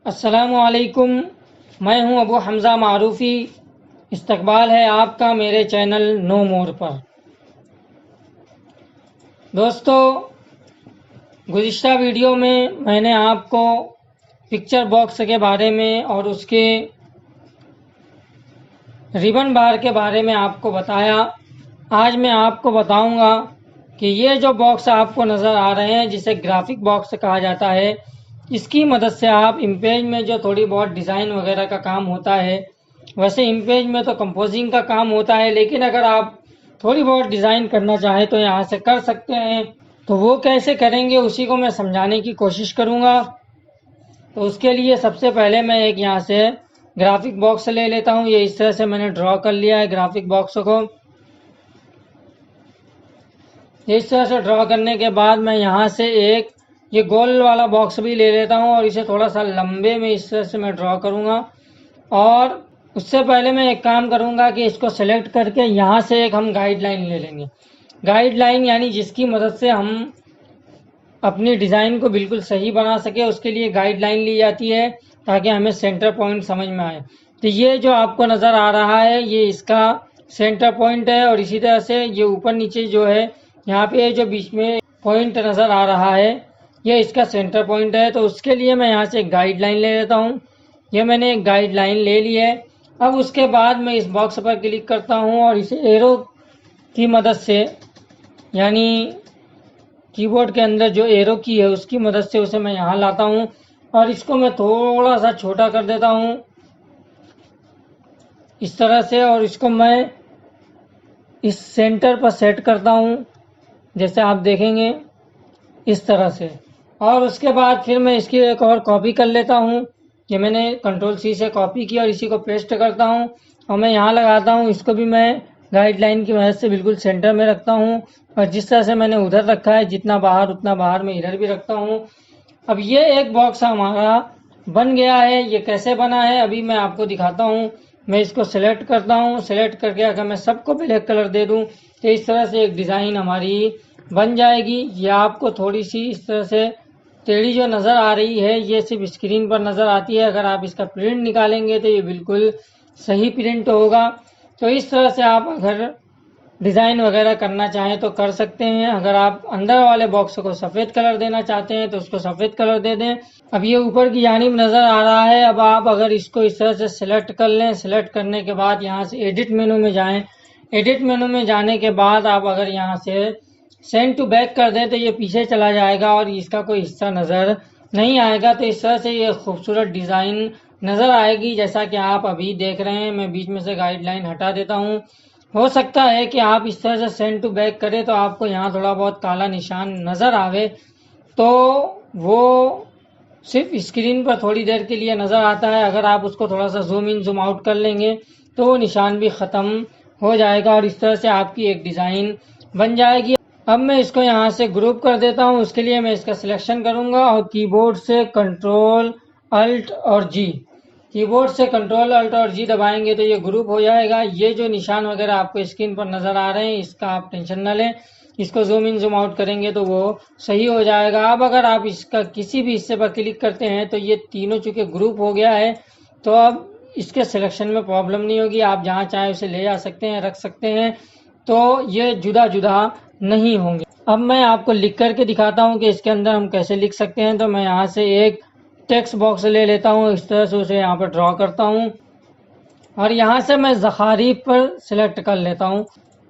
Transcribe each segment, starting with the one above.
अस्सलामुअलैकुम। मैं हूं अबू हमज़ा मारूफ़ी। इस्तकबाल है आपका मेरे चैनल नो मोर पर। दोस्तों, गुज़िश्ता वीडियो में मैंने आपको पिक्चर बॉक्स के बारे में और उसके रिबन बार के बारे में आपको बताया। आज मैं आपको बताऊंगा कि ये जो बॉक्स आपको नज़र आ रहे हैं, जिसे ग्राफिक बॉक्स कहा जाता है, इसकी मदद से आप इमेज में जो थोड़ी बहुत डिज़ाइन वगैरह का काम होता है, वैसे इमेज में तो कंपोजिंग का काम होता है, लेकिन अगर आप थोड़ी बहुत डिज़ाइन करना चाहें तो यहाँ से कर सकते हैं। तो वो कैसे करेंगे उसी को मैं समझाने की कोशिश करूँगा। तो उसके लिए सबसे पहले मैं एक यहाँ से ग्राफिक बॉक्स ले लेता हूँ। ये इस तरह से मैंने ड्रॉ कर लिया है ग्राफिक बॉक्स को। इस तरह से ड्रॉ करने के बाद मैं यहाँ से एक ये गोल वाला बॉक्स भी ले लेता हूँ और इसे थोड़ा सा लंबे में इस तरह से मैं ड्रॉ करूँगा। और उससे पहले मैं एक काम करूँगा कि इसको सेलेक्ट करके यहाँ से एक हम गाइडलाइन ले लेंगे। गाइडलाइन यानी जिसकी मदद से हम अपनी डिज़ाइन को बिल्कुल सही बना सके, उसके लिए गाइडलाइन ली जाती है ताकि हमें सेंटर पॉइंट समझ में आए। तो ये जो आपको नज़र आ रहा है ये इसका सेंटर पॉइंट है। और इसी तरह से ये ऊपर नीचे जो है यहाँ पे जो बीच में पॉइंट नज़र आ रहा है ये इसका सेंटर पॉइंट है। तो उसके लिए मैं यहाँ से एक गाइडलाइन ले लेता हूँ। ये मैंने एक गाइडलाइन ले ली है। अब उसके बाद मैं इस बॉक्स पर क्लिक करता हूँ और इसे एरो की मदद से, यानी कीबोर्ड के अंदर जो एरो की है उसकी मदद से उसे मैं यहाँ लाता हूँ और इसको मैं थोड़ा सा छोटा कर देता हूँ इस तरह से। और इसको मैं इस सेंटर पर सेट करता हूँ, जैसे आप देखेंगे इस तरह से। और उसके बाद फिर मैं इसकी एक और कॉपी कर लेता हूँ। ये मैंने कंट्रोल सी से कॉपी की और इसी को पेस्ट करता हूँ और मैं यहाँ लगाता हूँ। इसको भी मैं गाइडलाइन की मदद से बिल्कुल सेंटर में रखता हूँ और जिस तरह से मैंने उधर रखा है, जितना बाहर उतना बाहर मैं इधर भी रखता हूँ। अब ये एक बॉक्स हमारा बन गया है। ये कैसे बना है अभी मैं आपको दिखाता हूँ। मैं इसको सेलेक्ट करता हूँ। सेलेक्ट करके अगर मैं सबको ब्लैक कलर दे दूँ तो इस तरह से एक डिज़ाइन हमारी बन जाएगी। ये आपको थोड़ी सी इस तरह से टेढ़ी जो नज़र आ रही है ये सिर्फ स्क्रीन पर नज़र आती है। अगर आप इसका प्रिंट निकालेंगे तो ये बिल्कुल सही प्रिंट होगा। तो इस तरह से आप अगर डिज़ाइन वगैरह करना चाहें तो कर सकते हैं। अगर आप अंदर वाले बॉक्स को सफ़ेद कलर देना चाहते हैं तो उसको सफ़ेद कलर दे दें। अब ये ऊपर की जानिब नज़र आ रहा है। अब आप अगर इसको इस तरह से सिलेक्ट कर लें, सिलेक्ट करने के बाद यहाँ से एडिट मेनू में जाएं। एडिट मेनू में जाने के बाद आप अगर यहाँ से सेंड टू बैक कर दें तो ये पीछे चला जाएगा और इसका कोई हिस्सा नज़र नहीं आएगा। तो इस तरह से ये खूबसूरत डिज़ाइन नज़र आएगी जैसा कि आप अभी देख रहे हैं। मैं बीच में से गाइडलाइन हटा देता हूँ। हो सकता है कि आप इस तरह से सेंड टू बैक करें तो आपको यहाँ थोड़ा बहुत काला निशान नज़र आवे, तो वो सिर्फ स्क्रीन पर थोड़ी देर के लिए नज़र आता है। अगर आप उसको थोड़ा सा जूम इन जूम आउट कर लेंगे तो वो निशान भी ख़त्म हो जाएगा और इस तरह से आपकी एक डिज़ाइन बन जाएगी। अब मैं इसको यहाँ से ग्रुप कर देता हूँ। उसके लिए मैं इसका सिलेक्शन करूँगा और कीबोर्ड से कंट्रोल अल्ट और जी, कीबोर्ड से कंट्रोल अल्ट और जी दबाएंगे तो ये ग्रुप हो जाएगा। ये जो निशान वगैरह आपको स्क्रीन पर नज़र आ रहे हैं इसका आप टेंशन न लें, इसको जूम इन जूम आउट करेंगे तो वो सही हो जाएगा। अब अगर आप इसका किसी भी हिस्से पर क्लिक करते हैं तो ये तीनों चूँकि ग्रुप हो गया है तो अब इसके सिलेक्शन में प्रॉब्लम नहीं होगी। आप जहाँ चाहें उसे ले जा सकते हैं, रख सकते हैं, तो ये जुदा जुदा नहीं होंगे। अब मैं आपको लिख करके दिखाता हूँ कि इसके अंदर हम कैसे लिख सकते हैं। तो मैं यहाँ से एक टेक्स्ट बॉक्स ले लेता हूँ, इस तरह से उसे यहाँ पर ड्रॉ करता हूँ और यहाँ से मैं ज़खारीफ पर सिलेक्ट कर लेता हूँ।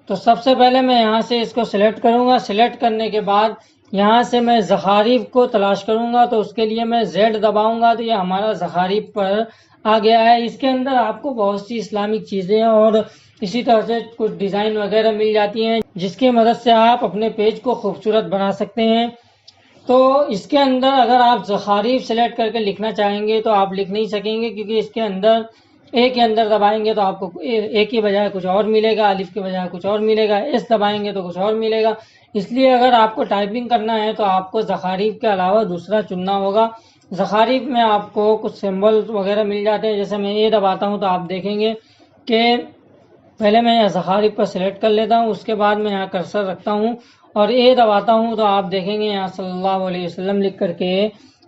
तो सबसे पहले मैं यहाँ से इसको सिलेक्ट करूँगा। सिलेक्ट करने के बाद यहाँ से मैं ज़खारीफ को तलाश करूँगा। तो उसके लिए मैं Z दबाऊँगा तो ये हमारा ज़खारीफ पर आ गया है। इसके अंदर आपको बहुत सी इस्लामिक चीज़ें और इसी तरह से कुछ डिज़ाइन वगैरह मिल जाती हैं जिसकी मदद से आप अपने पेज को खूबसूरत बना सकते हैं। तो इसके अंदर अगर आप ज़खारीफ सेलेक्ट करके लिखना चाहेंगे तो आप लिख नहीं सकेंगे, क्योंकि इसके अंदर ए के अंदर दबाएंगे तो आपको ए की बजाय कुछ और मिलेगा, अलिफ के बजाय कुछ और मिलेगा, एस दबाएंगे तो कुछ और मिलेगा। इसलिए अगर आपको टाइपिंग करना है तो आपको ज़खारीफ के अलावा दूसरा चुनना होगा। ज़खारीफ में आपको कुछ सिंबल वगैरह मिल जाते हैं। जैसे मैं ए दबाता हूँ तो आप देखेंगे कि पहले मैं यहाँ ज़खारीफ पर सिलेक्ट कर लेता हूँ, उसके बाद मैं यहाँ कर्सर रखता हूँ और ए दबाता हूँ तो आप देखेंगे यहाँ सल्लल्लाहु अलैहि वसल्लम लिख करके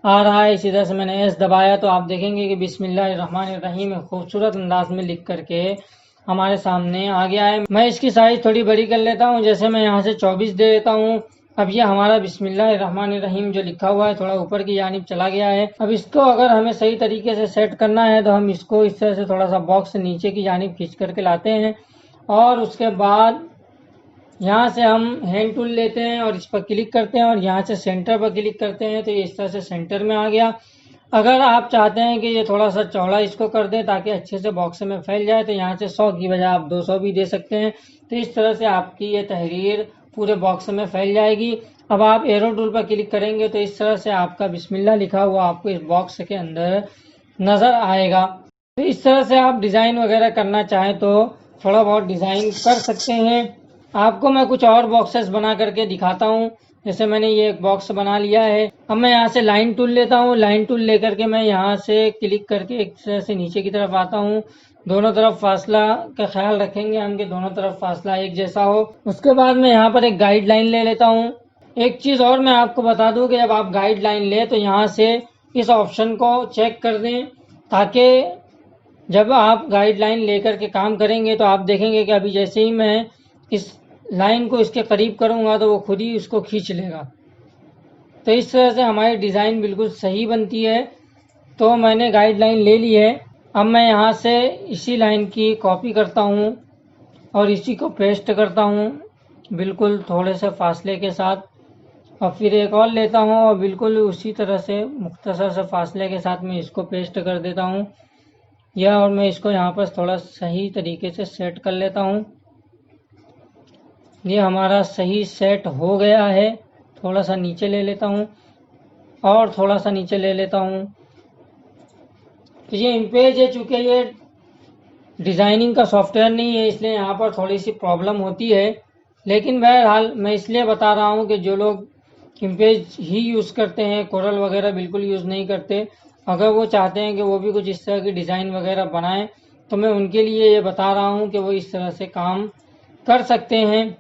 आ रहा है। इसी तरह से मैंने एस दबाया तो आप देखेंगे कि बिस्मिल्लाहिर्रहमानिर्रहीम खूबसूरत अंदाज में लिख करके हमारे सामने आ गया है। मैं इसकी साइज थोड़ी बड़ी कर लेता हूँ, जैसे मैं यहाँ से 24 दे देता हूँ। अब ये हमारा बिस्मिल्लाहिर्रहमानिर्रहीम जो लिखा हुआ है थोड़ा ऊपर की जानिब चला गया है। अब इसको अगर हमें सही तरीके से सेट करना है तो हम इसको इस तरह से थोड़ा सा बॉक्स नीचे की जानिब खींच करके लाते हैं और उसके बाद यहाँ से हम हैंड टूल लेते हैं और इस पर क्लिक करते हैं और यहाँ से सेंटर पर क्लिक करते हैं तो ये इस तरह से सेंटर में आ गया। अगर आप चाहते हैं कि ये थोड़ा सा चौड़ा इसको कर दें ताकि अच्छे से बॉक्स में फैल जाए तो यहाँ से 100 की बजाय आप 200 भी दे सकते हैं। तो इस तरह से आपकी ये तहरीर पूरे बॉक्स में फैल जाएगी। अब आप एरो टूल पर क्लिक करेंगे तो इस तरह से आपका बिस्मिल्लाह लिखा हुआ आपको इस बॉक्स के अंदर नज़र आएगा। तो इस तरह से आप डिज़ाइन वगैरह करना चाहें तो थोड़ा बहुत डिज़ाइन कर सकते हैं। आपको मैं कुछ और बॉक्सेस बना करके दिखाता हूँ। जैसे मैंने ये एक बॉक्स बना लिया है। अब मैं यहाँ से लाइन टूल लेता हूँ। लाइन टूल लेकर के मैं यहाँ से क्लिक करके एक तरह से नीचे की तरफ आता हूँ। दोनों तरफ फासला का ख्याल रखेंगे हम कि दोनों तरफ फासला एक जैसा हो। उसके बाद मैं यहाँ पर एक गाइडलाइन ले लेता हूँ। एक चीज़ और मैं आपको बता दूँ कि जब आप गाइडलाइन ले तो यहाँ से इस ऑप्शन को चेक कर दें ताकि जब आप गाइडलाइन लेकर के काम करेंगे तो आप देखेंगे कि अभी जैसे ही मैं इस लाइन को इसके करीब करूंगा तो वो खुद ही उसको खींच लेगा। तो इस तरह से हमारी डिज़ाइन बिल्कुल सही बनती है। तो मैंने गाइडलाइन ले ली है। अब मैं यहाँ से इसी लाइन की कॉपी करता हूँ और इसी को पेस्ट करता हूँ बिल्कुल थोड़े से फासले के साथ। और फिर एक और लेता हूँ और बिल्कुल उसी तरह से मुख्तसर से फासले के साथ मैं इसको पेस्ट कर देता हूँ या और मैं इसको यहाँ पर थोड़ा सही तरीके से सेट कर लेता हूँ। ये हमारा सही सेट हो गया है। थोड़ा सा नीचे ले लेता हूँ और थोड़ा सा नीचे ले लेता हूँ। तो ये इमेज है, चूँकि ये डिज़ाइनिंग का सॉफ्टवेयर नहीं है इसलिए यहाँ पर थोड़ी सी प्रॉब्लम होती है। लेकिन बहरहाल मैं इसलिए बता रहा हूँ कि जो लोग इमेज ही यूज़ करते हैं, कोरल वगैरह बिल्कुल यूज़ नहीं करते, अगर वो चाहते हैं कि वो भी कुछ इस तरह की डिज़ाइन वगैरह बनाएं तो मैं उनके लिए ये बता रहा हूँ कि वो इस तरह से काम कर सकते हैं।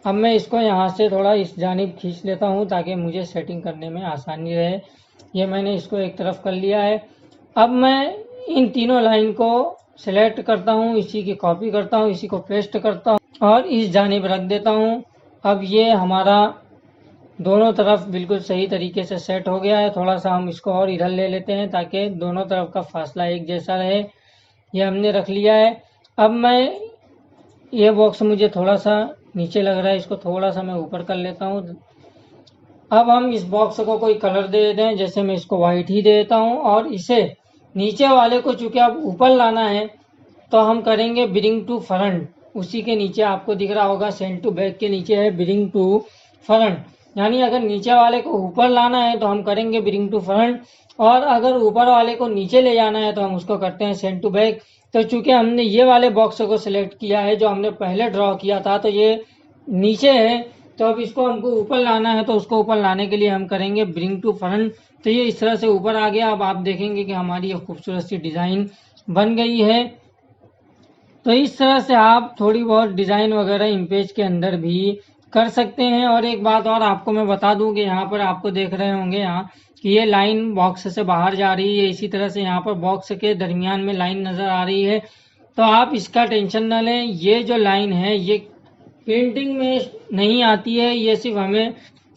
अब मैं इसको यहाँ से थोड़ा इस जानिब खींच लेता हूँ ताकि मुझे सेटिंग करने में आसानी रहे। ये मैंने इसको एक तरफ कर लिया है। अब मैं इन तीनों लाइन को सिलेक्ट करता हूँ, इसी की कॉपी करता हूँ, इसी को पेस्ट करता हूँ और इस जानिब रख देता हूँ। अब ये हमारा दोनों तरफ बिल्कुल सही तरीके से सेट हो गया है। थोड़ा सा हम इसको और इधर ले लेते हैं ताकि दोनों तरफ का फासला एक जैसा रहे। ये हमने रख लिया है। अब मैं ये बॉक्स मुझे थोड़ा सा नीचे लग रहा है, इसको थोड़ा सा मैं ऊपर कर लेता हूँ। अब हम इस बॉक्स को कोई कलर दे देते हैं, जैसे मैं इसको वाइट ही दे देता हूँ और इसे नीचे वाले को चूँकि अब ऊपर लाना है तो हम करेंगे ब्रिंग टू फ्रंट। उसी के नीचे आपको दिख रहा होगा सेंड टू बैक के नीचे है ब्रिंग टू फ्रंट, यानी अगर नीचे वाले को ऊपर लाना है तो हम करेंगे ब्रिंग टू फ्रंट और अगर ऊपर वाले को नीचे ले जाना है तो हम उसको करते हैं सेंड टू बैक। तो चूंकि हमने ये वाले बॉक्स को सिलेक्ट किया है जो हमने पहले ड्रॉ किया था तो ये नीचे है, तो अब इसको हमको ऊपर लाना है तो उसको ऊपर लाने के लिए हम करेंगे ब्रिंग टू फ्रंट। तो ये इस तरह से ऊपर आ गया। अब आप देखेंगे कि हमारी ये खूबसूरत सी डिज़ाइन बन गई है। तो इस तरह से आप थोड़ी बहुत डिज़ाइन वगैरह इमेज के अंदर भी कर सकते हैं। और एक बात और आपको मैं बता दूं कि यहाँ पर आपको देख रहे होंगे यहाँ कि ये लाइन बॉक्स से बाहर जा रही है, इसी तरह से यहाँ पर बॉक्स के दरमियान में लाइन नज़र आ रही है। तो आप इसका टेंशन न लें, ये जो लाइन है ये प्रिंटिंग में नहीं आती है, ये सिर्फ हमें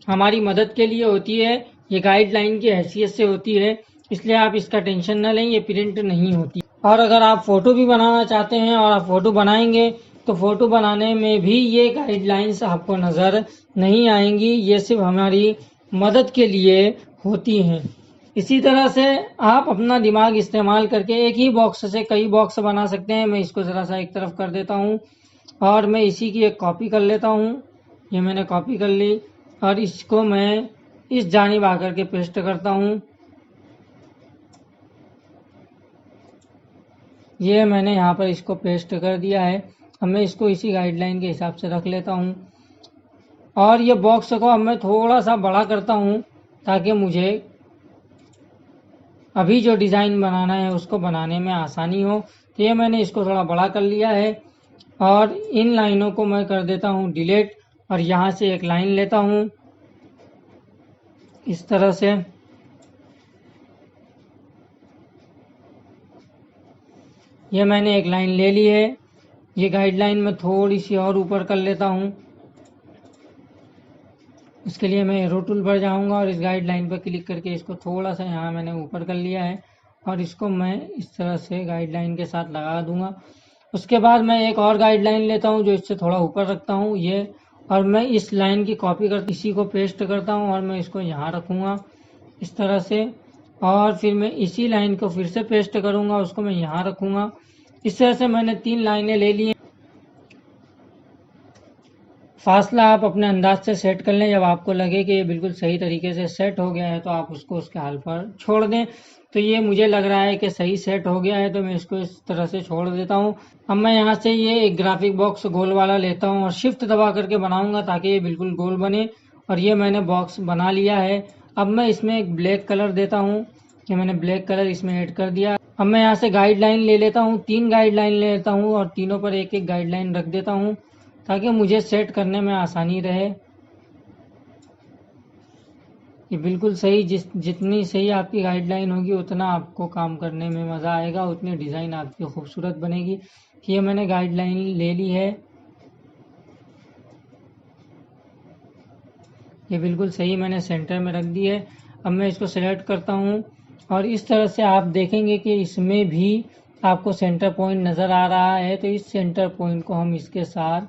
हमारी मदद के लिए होती है, ये गाइडलाइन की हैसियत से होती है, इसलिए आप इसका टेंशन न लें, ये प्रिंट नहीं होती। और अगर आप फ़ोटो भी बनाना चाहते हैं और आप फ़ोटो बनाएंगे तो फ़ोटो बनाने में भी ये गाइडलाइंस आपको नज़र नहीं आएंगी, ये सिर्फ हमारी मदद के लिए होती हैं। इसी तरह से आप अपना दिमाग इस्तेमाल करके एक ही बॉक्स से कई बॉक्स बना सकते हैं। मैं इसको ज़रा सा एक तरफ कर देता हूँ और मैं इसी की एक कॉपी कर लेता हूँ। ये मैंने कॉपी कर ली और इसको मैं इस जानिब आकर के पेस्ट करता हूँ। ये मैंने यहाँ पर इसको पेस्ट कर दिया है। अब मैं इसको इसी गाइडलाइन के हिसाब से रख लेता हूँ और ये बॉक्स को अब मैं थोड़ा सा बड़ा करता हूँ ताकि मुझे अभी जो डिज़ाइन बनाना है उसको बनाने में आसानी हो। तो ये मैंने इसको थोड़ा बड़ा कर लिया है और इन लाइनों को मैं कर देता हूँ डिलीट और यहाँ से एक लाइन लेता हूँ इस तरह से। ये मैंने एक लाइन ले ली है। ये गाइडलाइन मैं थोड़ी सी और ऊपर कर लेता हूँ। इसके लिए मैं एरो टूल पर जाऊंगा और इस गाइडलाइन पर क्लिक करके इसको थोड़ा सा यहाँ मैंने ऊपर कर लिया है और इसको मैं इस तरह से गाइडलाइन के साथ लगा दूंगा। उसके बाद मैं एक और गाइडलाइन लेता हूँ जो इससे थोड़ा ऊपर रखता हूँ ये, और मैं इस लाइन की कॉपी कर इसी को पेस्ट करता हूँ और मैं इसको यहाँ रखूँगा इस तरह से। और फिर मैं इसी लाइन को फिर से पेस्ट करूँगा, उसको मैं यहाँ रखूँगा। इस तरह से मैंने 3 लाइनें ले ली हैं। फासला आप अपने अंदाज से सेट कर लें। जब आपको लगे कि ये बिल्कुल सही तरीके से सेट हो गया है तो आप उसको उसके हाल पर छोड़ दें। तो ये मुझे लग रहा है कि सही सेट हो गया है, तो मैं इसको इस तरह से छोड़ देता हूँ। अब मैं यहाँ से ये एक ग्राफिक बॉक्स गोल वाला लेता हूँ और शिफ्ट दबा करके बनाऊंगा ताकि ये बिल्कुल गोल बने। और ये मैंने बॉक्स बना लिया है। अब मैं इसमें एक ब्लैक कलर देता हूँ। ये मैंने ब्लैक कलर इसमें ऐड कर दिया। अब मैं यहाँ से गाइडलाइन ले लेता हूँ, 3 गाइडलाइन ले लेता हूँ और तीनों पर एक एक गाइडलाइन रख देता हूँ ताकि मुझे सेट करने में आसानी रहे। ये बिल्कुल सही, जितनी सही आपकी गाइडलाइन होगी उतना आपको काम करने में मज़ा आएगा, उतनी डिज़ाइन आपकी खूबसूरत बनेगी। ये मैंने गाइडलाइन ले ली है। ये बिल्कुल सही मैंने सेंटर में रख दी है। अब मैं इसको सेलेक्ट करता हूँ और इस तरह से आप देखेंगे कि इसमें भी आपको सेंटर पॉइंट नज़र आ रहा है। तो इस सेंटर पॉइंट को हम इसके साथ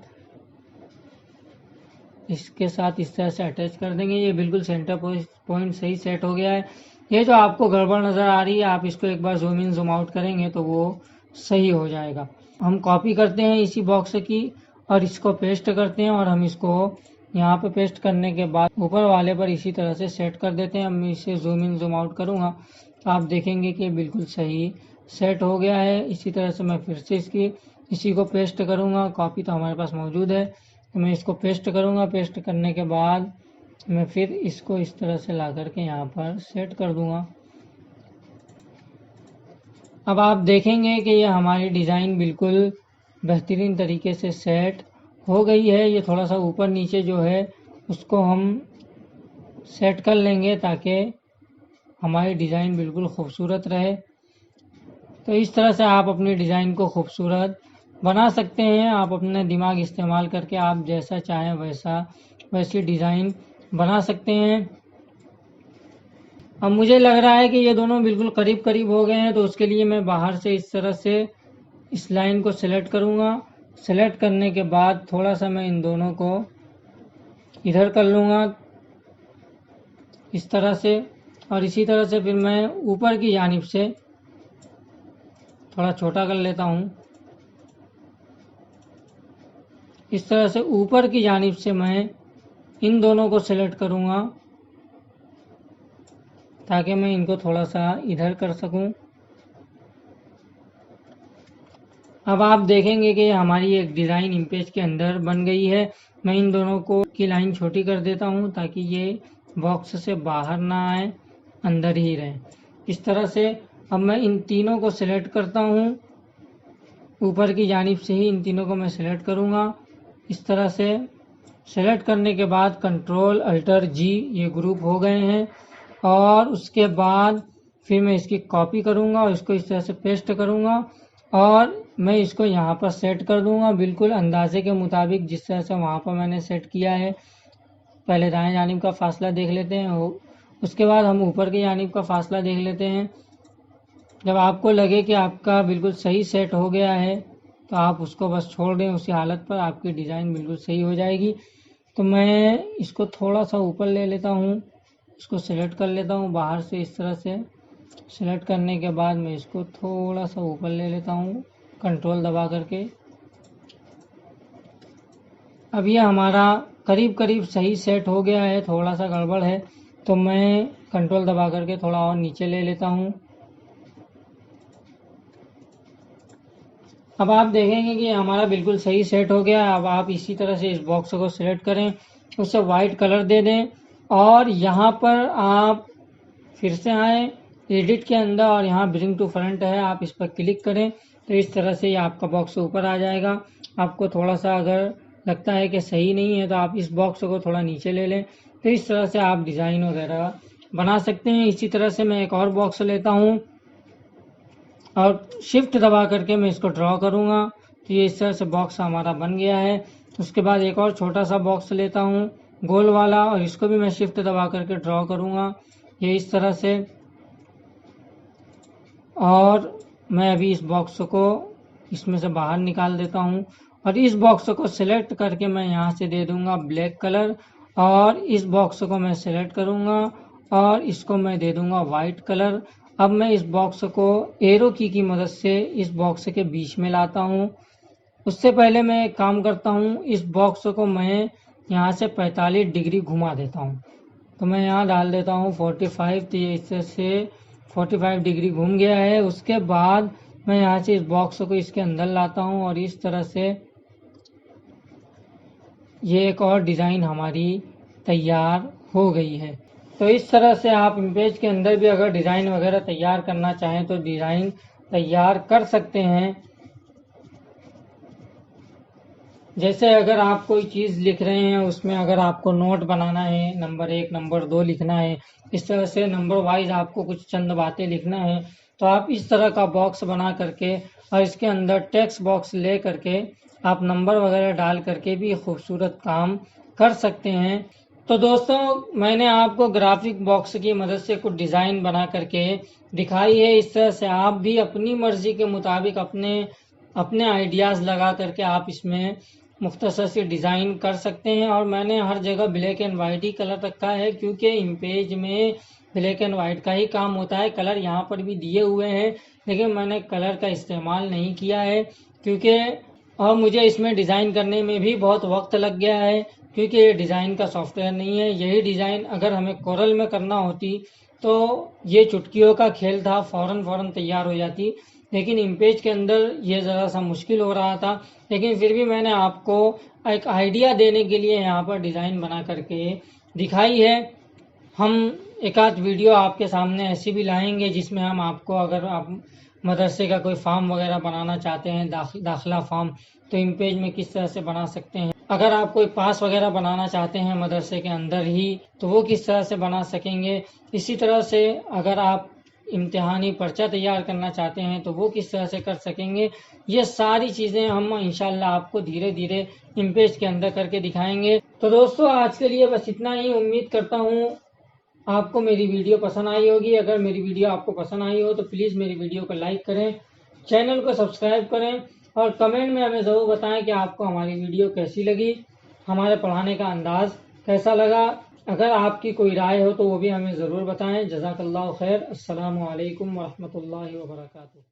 इस तरह से अटैच कर देंगे। ये बिल्कुल सेंटर पॉइंट सही सेट हो गया है। ये जो आपको गड़बड़ नज़र आ रही है, आप इसको एक बार जूम इन जूम आउट करेंगे तो वो सही हो जाएगा। हम कॉपी करते हैं इसी बॉक्स की और इसको पेस्ट करते हैं और हम इसको यहाँ पे पेस्ट करने के बाद ऊपर वाले पर इसी तरह से सेट कर देते हैं। अब मैं इसे जूम इन जूम आउट करूँगा तो आप देखेंगे कि बिल्कुल सही सेट हो गया है। इसी तरह से मैं फिर से इसी को पेस्ट करूँगा। कॉपी तो हमारे पास मौजूद है, तो मैं इसको पेस्ट करूँगा। पेस्ट करने के बाद मैं फिर इसको इस तरह से ला करके यहाँ पर सेट कर दूँगा। अब आप देखेंगे कि ये हमारी डिज़ाइन बिल्कुल बेहतरीन तरीके से सेट हो गई है। ये थोड़ा सा ऊपर नीचे जो है उसको हम सेट कर लेंगे ताकि हमारी डिज़ाइन बिल्कुल खूबसूरत रहे। तो इस तरह से आप अपनी डिज़ाइन को खूबसूरत बना सकते हैं। आप अपने दिमाग इस्तेमाल करके आप जैसा चाहें वैसी डिज़ाइन बना सकते हैं। अब मुझे लग रहा है कि ये दोनों बिल्कुल करीब करीब हो गए हैं, तो उसके लिए मैं बाहर से इस तरह से इस लाइन को सिलेक्ट करूँगा। सेलेक्ट करने के बाद थोड़ा सा मैं इन दोनों को इधर कर लूँगा इस तरह से, और इसी तरह से फिर मैं ऊपर की जानिब से थोड़ा छोटा कर लेता हूँ। इस तरह से ऊपर की जानिब से मैं इन दोनों को सेलेक्ट करूँगा ताकि मैं इनको थोड़ा सा इधर कर सकूं। अब आप देखेंगे कि हमारी एक डिज़ाइन इमेज के अंदर बन गई है। मैं इन दोनों को की लाइन छोटी कर देता हूं ताकि ये बॉक्स से बाहर ना आए, अंदर ही रहे। इस तरह से अब मैं इन तीनों को सिलेक्ट करता हूं। ऊपर की जानिब से ही इन तीनों को मैं सिलेक्ट करूंगा। इस तरह से सेलेक्ट करने के बाद कंट्रोल अल्टर जी, ये ग्रुप हो गए हैं। और उसके बाद फिर मैं इसकी कॉपी करूंगा और इसको इस तरह से पेस्ट करूंगा और मैं इसको यहाँ पर सेट कर दूंगा बिल्कुल अंदाजे के मुताबिक जिस तरह से वहाँ पर मैंने सेट किया है। पहले दाएं जानिब का फासला देख लेते हैं, उसके बाद हम ऊपर की जानिब का फासला देख लेते हैं। जब आपको लगे कि आपका बिल्कुल सही सेट हो गया है तो आप उसको बस छोड़ दें, उसी हालत पर आपकी डिज़ाइन बिल्कुल सही हो जाएगी। तो मैं इसको थोड़ा सा ऊपर ले लेता हूँ, इसको सेलेक्ट कर लेता हूँ बाहर से। इस तरह से सेलेक्ट करने के बाद मैं इसको थोड़ा सा ऊपर ले लेता हूँ कंट्रोल दबा करके। अब ये हमारा करीब करीब सही सेट हो गया है। थोड़ा सा गड़बड़ है तो मैं कंट्रोल दबा करके थोड़ा और नीचे ले लेता हूँ। अब आप देखेंगे कि हमारा बिल्कुल सही सेट हो गया। अब आप इसी तरह से इस बॉक्स को सिलेक्ट करें, उसे वाइट कलर दे दें और यहाँ पर आप फिर से आए एडिट के अंदर और यहाँ ब्रिंग टू फ्रंट है, आप इस पर क्लिक करें तो इस तरह से ये आपका बॉक्स ऊपर आ जाएगा। आपको थोड़ा सा अगर लगता है कि सही नहीं है तो आप इस बॉक्स को थोड़ा नीचे ले लें तो इस तरह से आप डिज़ाइन वगैरह बना सकते हैं। इसी तरह से मैं एक और बॉक्स लेता हूँ और शिफ्ट दबा करके मैं इसको ड्रॉ करूँगा। तो ये इस तरह से बॉक्स हमारा बन गया है। उसके बाद एक और छोटा सा बॉक्स लेता हूँ गोल वाला, और इसको भी मैं शिफ्ट दबा करके ड्रॉ करूँगा ये इस तरह से। और मैं अभी इस बॉक्स को इसमें से बाहर निकाल देता हूँ और इस बॉक्स को सिलेक्ट करके मैं यहाँ से दे दूँगा ब्लैक कलर, और इस बॉक्स को मैं सिलेक्ट करूँगा और इसको मैं दे दूँगा वाइट कलर। अब मैं इस बॉक्स को एरो की मदद से इस बॉक्स के बीच में लाता हूँ। उससे पहले मैं एक काम करता हूँ, इस बॉक्स को मैं यहाँ से 45 डिग्री घुमा देता हूँ। तो मैं यहाँ डाल देता हूँ 45। तो ये इस तरह से 45 डिग्री घूम गया है। उसके बाद मैं यहाँ से इस बॉक्स को इसके अंदर लाता हूँ और इस तरह से ये एक और डिज़ाइन हमारी तैयार हो गई है। तो इस तरह से आप इमेज के अंदर भी अगर डिज़ाइन वगैरह तैयार करना चाहें तो डिज़ाइन तैयार कर सकते हैं। जैसे अगर आप कोई चीज़ लिख रहे हैं, उसमें अगर आपको नोट बनाना है, नंबर 1 नंबर 2 लिखना है, इस तरह से नंबर वाइज आपको कुछ चंद बातें लिखना है, तो आप इस तरह का बॉक्स बना करके और इसके अंदर टेक्स्ट बॉक्स ले करके आप नंबर वगैरह डाल करके भी खूबसूरत काम कर सकते हैं। तो दोस्तों, मैंने आपको ग्राफिक बॉक्स की मदद से कुछ डिज़ाइन बना करके दिखाई है। इस तरह से आप भी अपनी मर्जी के मुताबिक अपने आइडियाज़ लगा करके आप इसमें मुख्तसर से डिज़ाइन कर सकते हैं। और मैंने हर जगह black and white he colour रखा है, क्योंकि इमेज में ब्लैक एंड वाइट का ही काम होता है। कलर यहाँ पर भी दिए हुए हैं, लेकिन मैंने कलर का इस्तेमाल नहीं किया है क्योंकि और मुझे इसमें डिज़ाइन करने में भी बहुत वक्त लग गया है, क्योंकि ये डिज़ाइन का सॉफ्टवेयर नहीं है। यही डिज़ाइन अगर हमें कोरल में करना होती तो ये चुटकियों का खेल था, फ़ौरन तैयार हो जाती। लेकिन इमेज के अंदर ये ज़रा सा मुश्किल हो रहा था, लेकिन फिर भी मैंने आपको एक आइडिया देने के लिए यहाँ पर डिज़ाइन बना करके दिखाई है। हम एक आध वीडियो आपके सामने ऐसी भी लाएंगे जिसमें हम आपको, अगर आप मदरसे का कोई फॉर्म वगैरह बनाना चाहते हैं, दाखिला फॉर्म, तो इमेज में किस तरह से बना सकते हैं। अगर आप कोई पास वगैरह बनाना चाहते हैं मदरसे के अंदर ही, तो वो किस तरह से बना सकेंगे। इसी तरह से अगर आप इम्तिहानी पर्चा तैयार करना चाहते हैं तो वो किस तरह से कर सकेंगे। ये सारी चीज़ें हम इंशाल्लाह आपको धीरे धीरे इमेज के अंदर करके दिखाएंगे। तो दोस्तों, आज के लिए बस इतना ही। उम्मीद करता हूँ आपको मेरी वीडियो पसंद आई होगी। अगर मेरी वीडियो आपको पसंद आई हो तो प्लीज़ मेरी वीडियो को लाइक करें, चैनल को सब्सक्राइब करें और कमेंट में हमें ज़रूर बताएं कि आपको हमारी वीडियो कैसी लगी, हमारे पढ़ाने का अंदाज़ कैसा लगा। अगर आपकी कोई राय हो तो वो भी हमें ज़रूर बताएं। जज़ाकल्लाहु खैर। अस्सलामु अलैकुम वरहमतुल्लाहि वबरकातुहू।